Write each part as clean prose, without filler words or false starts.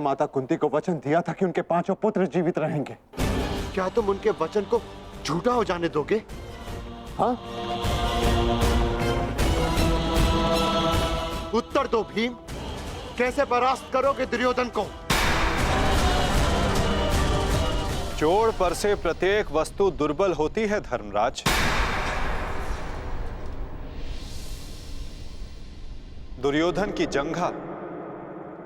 माता कुंती को वचन दिया था कि उनके 5 पुत्र जीवित रहेंगे। क्या तुम उनके वचन को झूठा हो जाने दोगे? हाँ? उत्तर दो भीम, कैसे परास्त करोगे दुर्योधन को? जोड़ पर से प्रत्येक वस्तु दुर्बल होती है धर्मराज। दुर्योधन की जंघा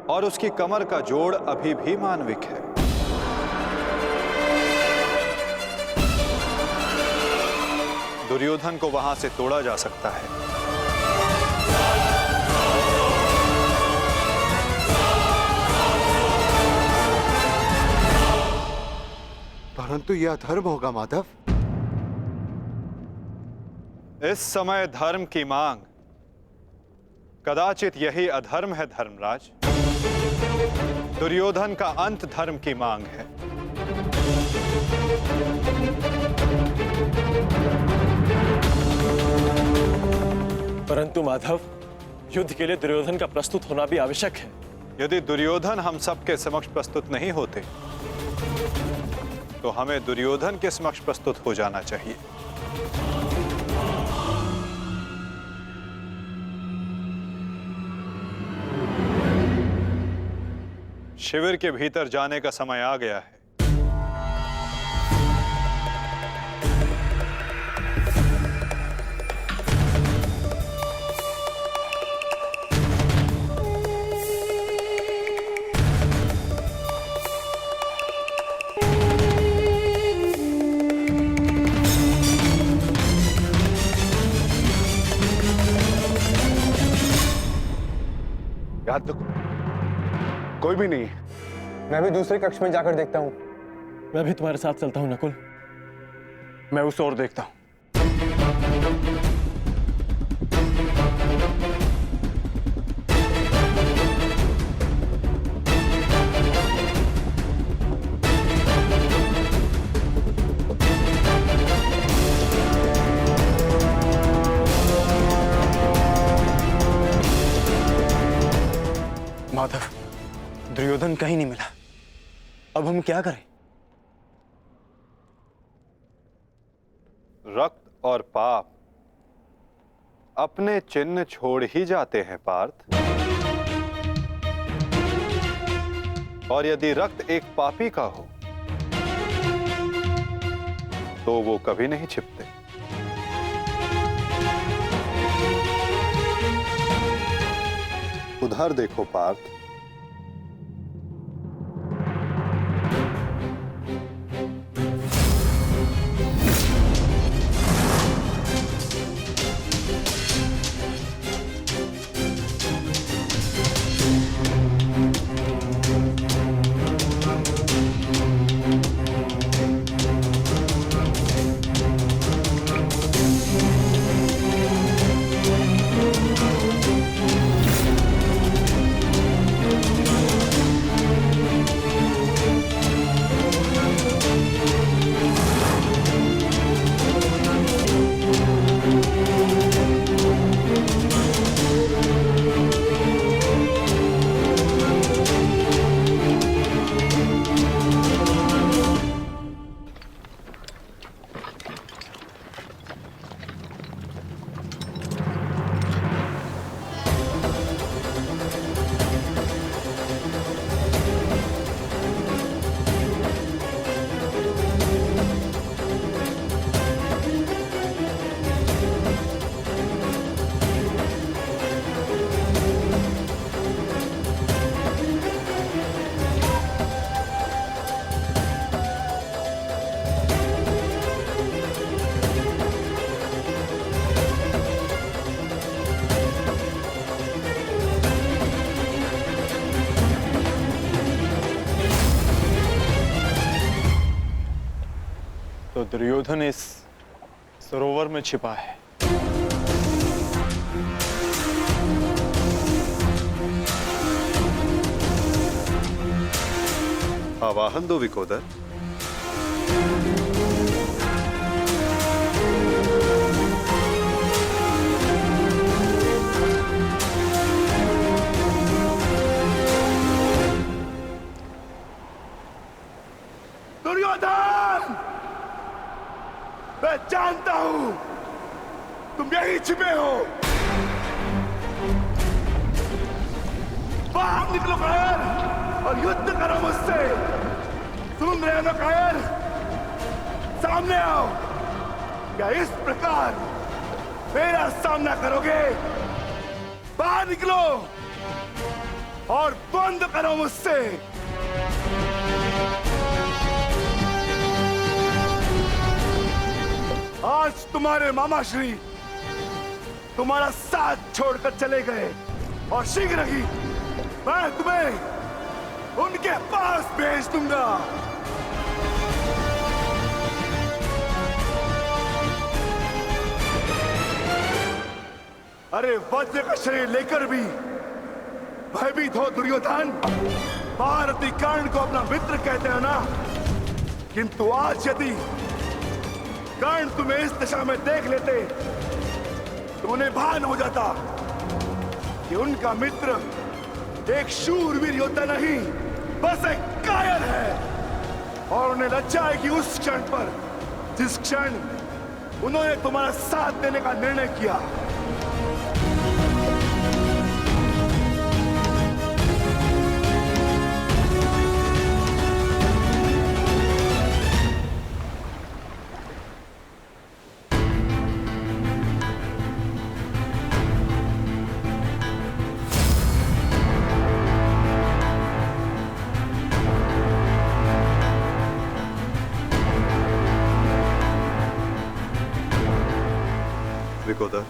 और उसकी कमर का जोड़ अभी भी मानविक है। दुर्योधन को वहां से तोड़ा जा सकता है। परंतु यह अधर्म होगा माधव। इस समय धर्म की मांग कदाचित यही अधर्म है धर्मराज। दुर्योधन का अंत धर्म की मांग है। परंतु माधव, युद्ध के लिए दुर्योधन का प्रस्तुत होना भी आवश्यक है। यदि दुर्योधन हम सबके समक्ष प्रस्तुत नहीं होते तो हमें दुर्योधन के समक्ष प्रस्तुत हो जाना चाहिए। शिविर के भीतर जाने का समय आ गया है। याद तो कोई भी नहीं है। मैं भी दूसरे कक्ष में जाकर देखता हूँ। मैं भी तुम्हारे साथ चलता हूं नकुल। मैं उस ओर देखता हूं। माधव, दुर्योधन कहीं नहीं मिला। अब हम क्या करें? रक्त और पाप अपने चिन्ह छोड़ ही जाते हैं पार्थ। और यदि रक्त एक पापी का हो तो वो कभी नहीं छिपते। उधर देखो पार्थ। तो दुर्योधन इस सरोवर में छिपा है। आवाहन दो विकोदर। दुर्योधन! मैं जानता हूं तुम यहीं छिपे हो। बाहर निकलो कायर और युद्ध करो मुझसे। सुन रहे हो ना कायर? सामने आओ। क्या इस प्रकार मेरा सामना करोगे? बाहर निकलो और बंद करो मुझसे। आज तुम्हारे मामाश्री तुम्हारा साथ छोड़कर चले गए और शीघ्र ही मैं तुम्हें उनके पास भेज दूंगा। अरे वज्र का शरीर लेकर भी भयभीत हो दुर्योधन। भारती कर्ण को अपना मित्र कहते हो ना, किंतु आज यदि कर्ण तुम्हें इस दिशा में देख लेते तो उन्हें भान हो जाता कि उनका मित्र एक शूरवीर योद्धा नहीं, बस एक कायर है। और उन्हें लज्जा आएगी उस क्षण पर जिस क्षण उन्होंने तुम्हारा साथ देने का निर्णय किया। विकोदर,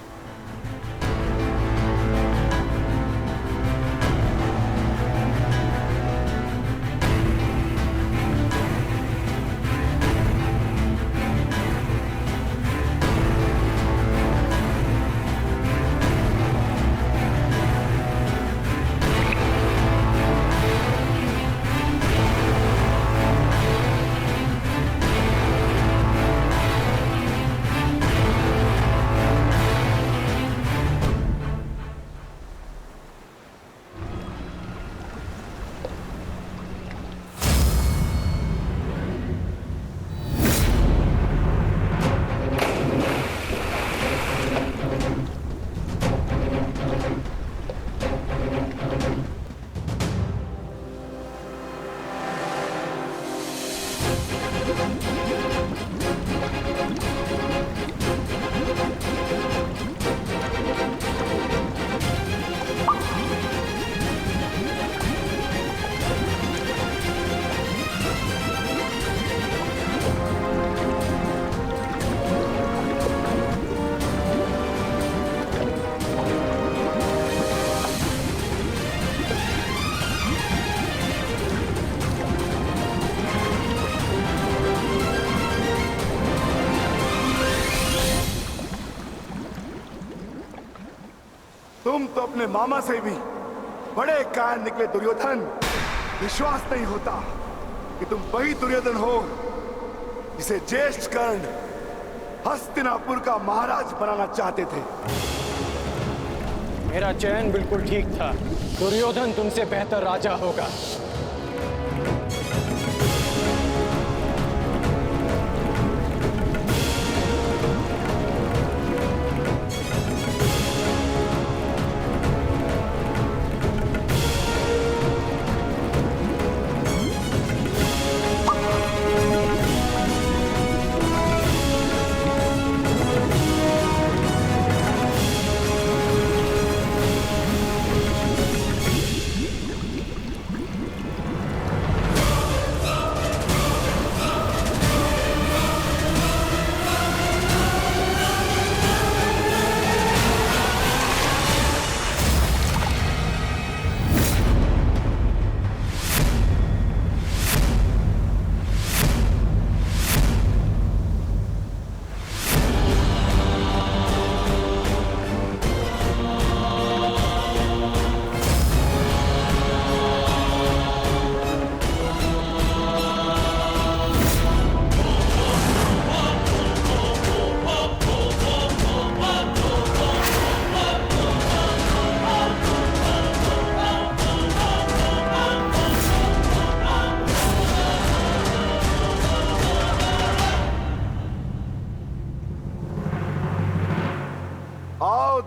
तुम तो अपने मामा से भी बड़े कायर निकले दुर्योधन। विश्वास नहीं होता कि तुम वही दुर्योधन हो जिसे ज्येष्ठ कर्ण हस्तिनापुर का महाराज बनाना चाहते थे। मेरा चयन बिल्कुल ठीक था। दुर्योधन तुमसे बेहतर राजा होगा।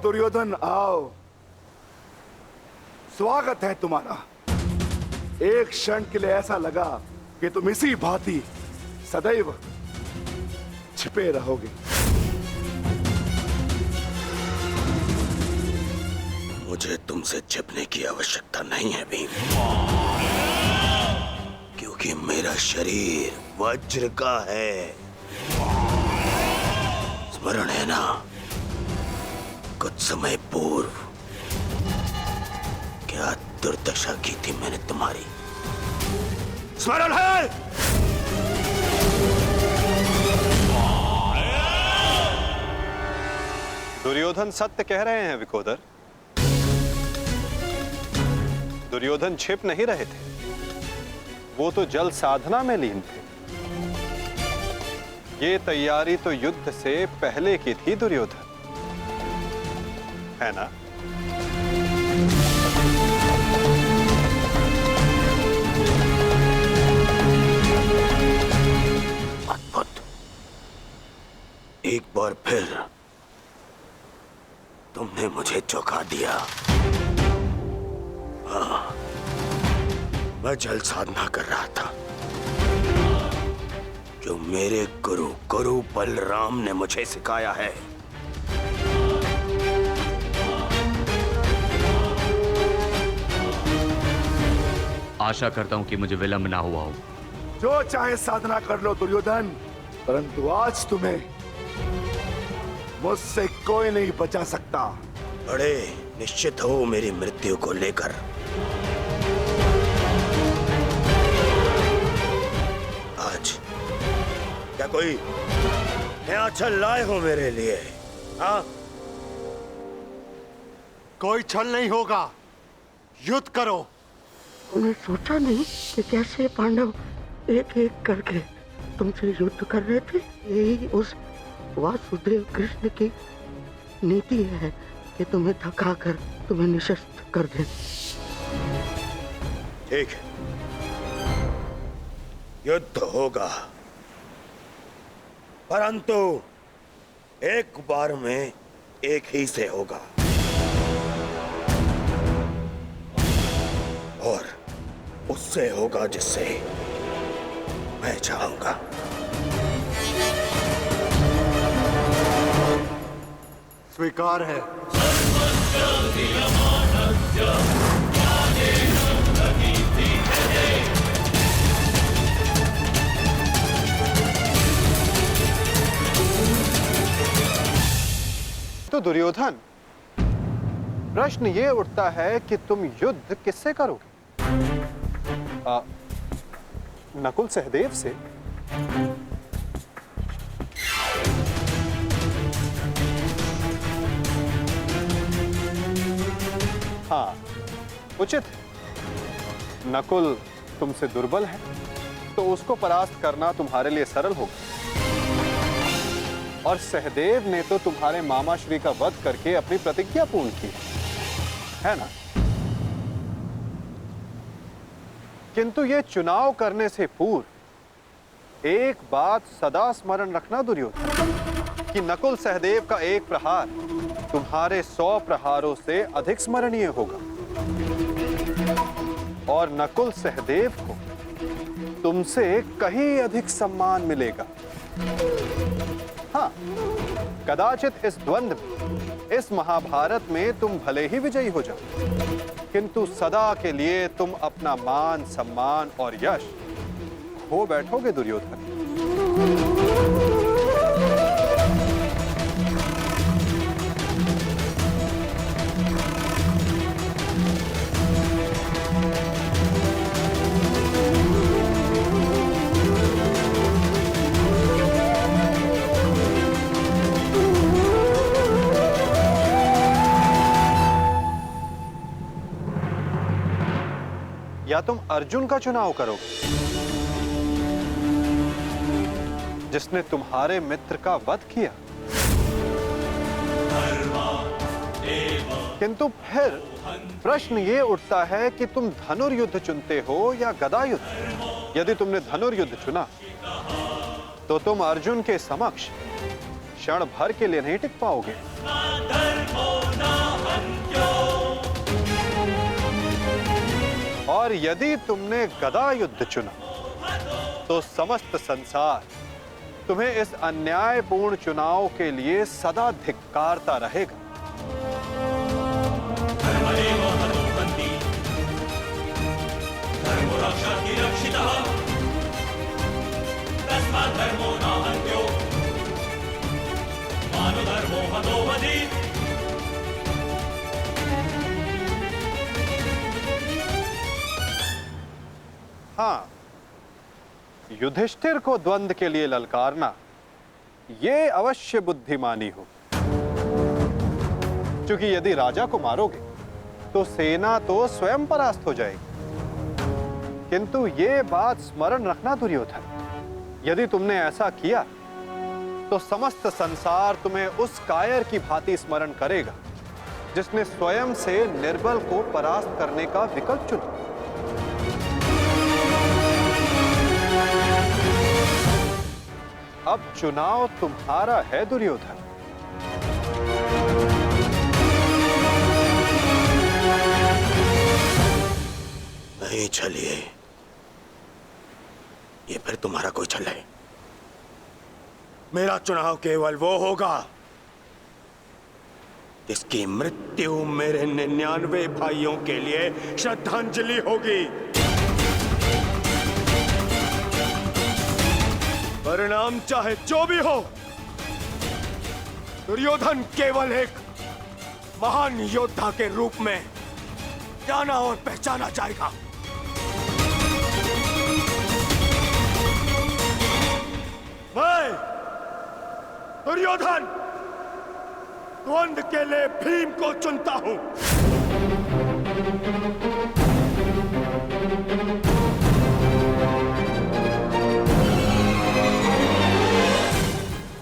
दुर्योधन आओ, स्वागत है तुम्हारा। एक क्षण के लिए ऐसा लगा कि तुम इसी भांति सदैव छिपे रहोगे। मुझे तुमसे छिपने की आवश्यकता नहीं है भीम, क्योंकि मेरा शरीर वज्र का है। स्मरण है ना, कुछ समय पूर्व क्या दुर्दशा की थी मैंने तुम्हारी? स्मरण है? दुर्योधन सत्य कह रहे हैं विकोदर। दुर्योधन छिप नहीं रहे थे, वो तो जल साधना में लीन थे। ये तैयारी तो युद्ध से पहले की थी दुर्योधन, है ना? अद्भुत। एक बार फिर तुमने मुझे चौंका दिया। हाँ, मैं जल साधना कर रहा था जो मेरे गुरु बलराम ने मुझे सिखाया है। आशा करता हूं कि मुझे विलंब ना हुआ हो। जो चाहे साधना कर लो दुर्योधन, परंतु आज तुम्हें मुझसे कोई नहीं बचा सकता। बड़े निश्चित हो मेरी मृत्यु को लेकर। आज क्या कोई नया छल लाए हो मेरे लिए? हाँ, कोई छल नहीं होगा, युद्ध करो। मैं सोचा नहीं कि कैसे पांडव एक एक करके तुमसे युद्ध कर रहे थे। यही उस वासुदेव कृष्ण की नीति है कि तुम्हें थका कर तुम्हें निशस्त्र कर दे। ठीक है, युद्ध होगा, परंतु एक बार में एक ही से होगा, और उससे होगा जिससे मैं चाहूंगा। स्वीकार है। तो दुर्योधन, प्रश्न ये उठता है कि तुम युद्ध किससे करोगे? नकुल सहदेव से? हाँ, उचित है। नकुल तुमसे दुर्बल है, तो उसको परास्त करना तुम्हारे लिए सरल होगा। और सहदेव ने तो तुम्हारे मामा श्री का वध करके अपनी प्रतिज्ञा पूर्ण की है ना? किंतु यह चुनाव करने से पूर्व एक बात सदा स्मरण रखना दुर्योधन, कि नकुल सहदेव का एक प्रहार तुम्हारे 100 प्रहारों से अधिक स्मरणीय होगा, और नकुल सहदेव को तुमसे कहीं अधिक सम्मान मिलेगा। हाँ, कदाचित इस द्वंद्व में, इस महाभारत में तुम भले ही विजयी हो जाओ, किंतु सदा के लिए तुम अपना मान, सम्मान और यश खो बैठोगे दुर्योधन। या तुम अर्जुन का चुनाव करोगे, जिसने तुम्हारे मित्र का वध किया। किंतु फिर प्रश्न ये उठता है कि तुम धनुर्युद्ध चुनते हो या गदा युद्ध। यदि तुमने धनुर्युद्ध चुना तो तुम अर्जुन के समक्ष क्षण भर के लिए नहीं टिक पाओगे। और यदि तुमने गदा युद्ध चुना तो समस्त संसार तुम्हें इस अन्यायपूर्ण चुनाव के लिए सदा धिक्कारता रहेगा। हाँ, युधिष्ठिर को द्वंद्व के लिए ललकारना ये अवश्य बुद्धिमानी हो, क्योंकि यदि राजा को मारोगे तो सेना तो स्वयं परास्त हो जाएगी। किंतु ये बात स्मरण रखना दुर्योधन, यदि तुमने ऐसा किया तो समस्त संसार तुम्हें उस कायर की भांति स्मरण करेगा जिसने स्वयं से निर्बल को परास्त करने का विकल्प चुना। अब चुनाव तुम्हारा है दुर्योधन। नहीं चलिए, ये फिर तुम्हारा कोई छल है। मेरा चुनाव केवल वो होगा जिसकी मृत्यु मेरे 99 भाइयों के लिए श्रद्धांजलि होगी। परिणाम चाहे जो भी हो, दुर्योधन केवल एक महान योद्धा के रूप में जाना और पहचाना जाएगा। मैं दुर्योधन द्वंद्व के लिए भीम को चुनता हूं।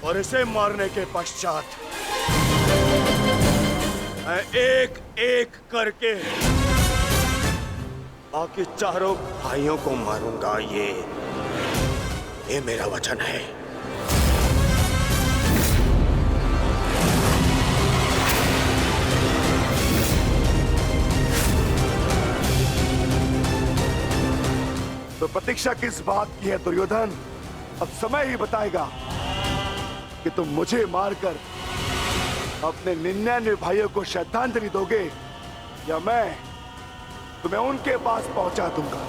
और इसे मारने के पश्चात मैं एक एक करके बाकी चारों भाइयों को मारूंगा। ये मेरा वचन है। तो प्रतीक्षा किस बात की है दुर्योधन? अब समय ही बताएगा कि तुम मुझे मारकर अपने 99 भाइयों को श्रद्धांजलि दोगे या मैं तुम्हें उनके पास पहुंचा दूंगा।